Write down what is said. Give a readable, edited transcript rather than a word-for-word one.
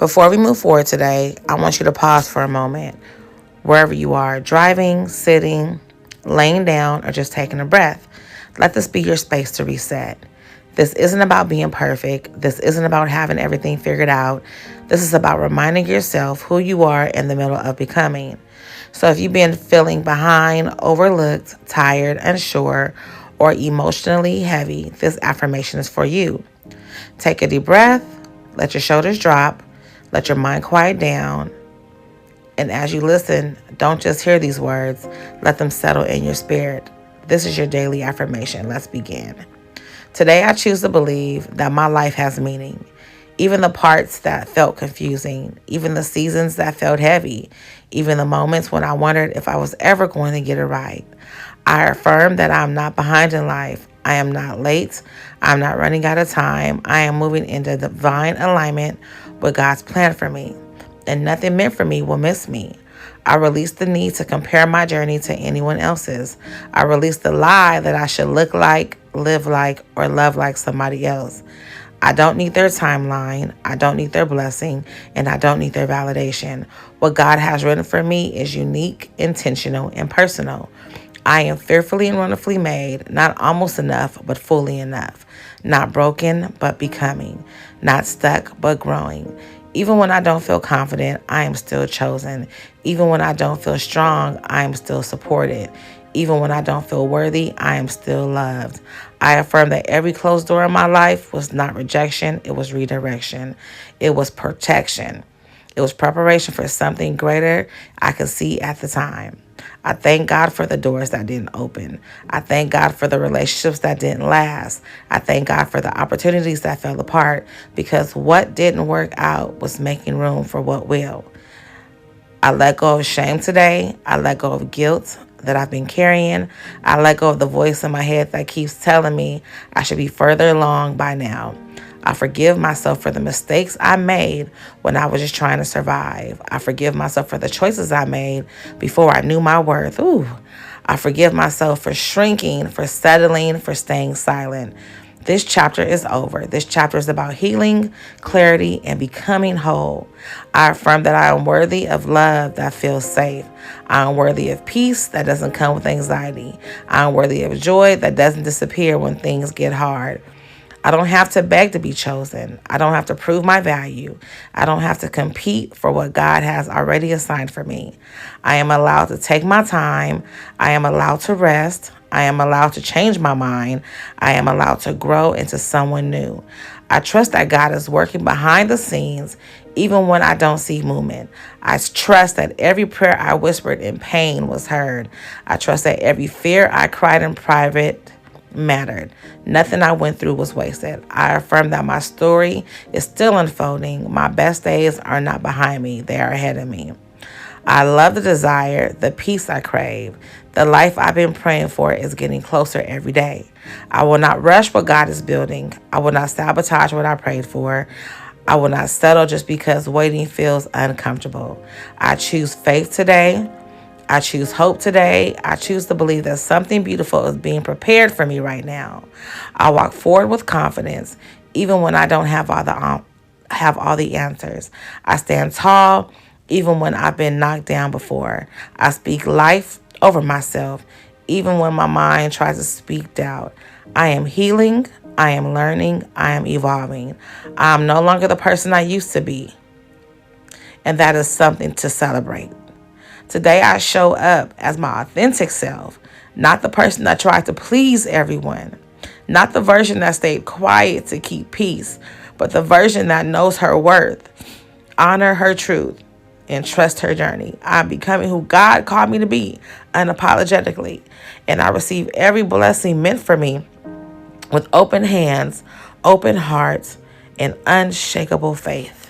Before we move forward today, I want you to pause for a moment, wherever you are, driving, sitting, laying down, or just taking a breath. Let this be your space to reset. This isn't about being perfect. This isn't about having everything figured out. This is about reminding yourself who you are in the middle of becoming. So if you've been feeling behind, overlooked, tired, unsure, or emotionally heavy, this affirmation is for you. Take a deep breath, let your shoulders drop, let your mind quiet down, and as you listen, don't just hear these words, let them settle in your spirit. This is your daily affirmation. Let's begin. Today, I choose to believe that my life has meaning. Even the parts that felt confusing, even the seasons that felt heavy, even the moments when I wondered if I was ever going to get it right. I affirm that I'm not behind in life. I am not late. I'm not running out of time. I am moving into divine alignment with God's plan for me, and nothing meant for me will miss me. I release the need to compare my journey to anyone else's. I release the lie that I should look like, live like, or love like somebody else. I don't need their timeline. I don't need their blessing, and I don't need their validation. What God has written for me is unique, intentional, and personal. I am fearfully and wonderfully made, not almost enough, but fully enough. Not broken, but becoming. Not stuck, but growing. Even when I don't feel confident, I am still chosen. Even when I don't feel strong, I am still supported. Even when I don't feel worthy, I am still loved. I affirm that every closed door in my life was not rejection, it was redirection. It was protection. It was preparation for something greater I could see at the time. I thank God for the doors that didn't open. I thank God for the relationships that didn't last. I thank God for the opportunities that fell apart, because what didn't work out was making room for what will. I let go of shame today. I let go of guilt that I've been carrying. I let go of the voice in my head that keeps telling me I should be further along by now. I forgive myself for the mistakes I made when I was just trying to survive. I forgive myself for the choices I made before I knew my worth. I forgive myself for shrinking, for settling, for staying silent. This chapter is over. This chapter is about healing, clarity, and becoming whole. I affirm that I am worthy of love that feels safe. I am worthy of peace that doesn't come with anxiety. I am worthy of joy that doesn't disappear when things get hard. I don't have to beg to be chosen. I don't have to prove my value. I don't have to compete for what God has already assigned for me. I am allowed to take my time. I am allowed to rest. I am allowed to change my mind. I am allowed to grow into someone new. I trust that God is working behind the scenes, even when I don't see movement. I trust that every prayer I whispered in pain was heard. I trust that every fear I cried in private mattered. Nothing I went through was wasted. I affirm that my story is still unfolding. My best days are not behind me, they are ahead of me. I love the desire, the peace I crave. The life I've been praying for is getting closer every day. I will not rush what God is building. I will not sabotage what I prayed for. I will not settle just because waiting feels uncomfortable. I choose faith today. I choose hope today. I choose to believe that something beautiful is being prepared for me right now. I walk forward with confidence, even when I don't have all the answers. I stand tall, even when I've been knocked down before. I speak life over myself, even when my mind tries to speak doubt. I am healing. I am learning. I am evolving. I am no longer the person I used to be, and that is something to celebrate. Today I show up as my authentic self, not the person that tried to please everyone, not the version that stayed quiet to keep peace, but the version that knows her worth, honor her truth, and trust her journey. I'm becoming who God called me to be, unapologetically, and I receive every blessing meant for me with open hands, open hearts, and unshakable faith.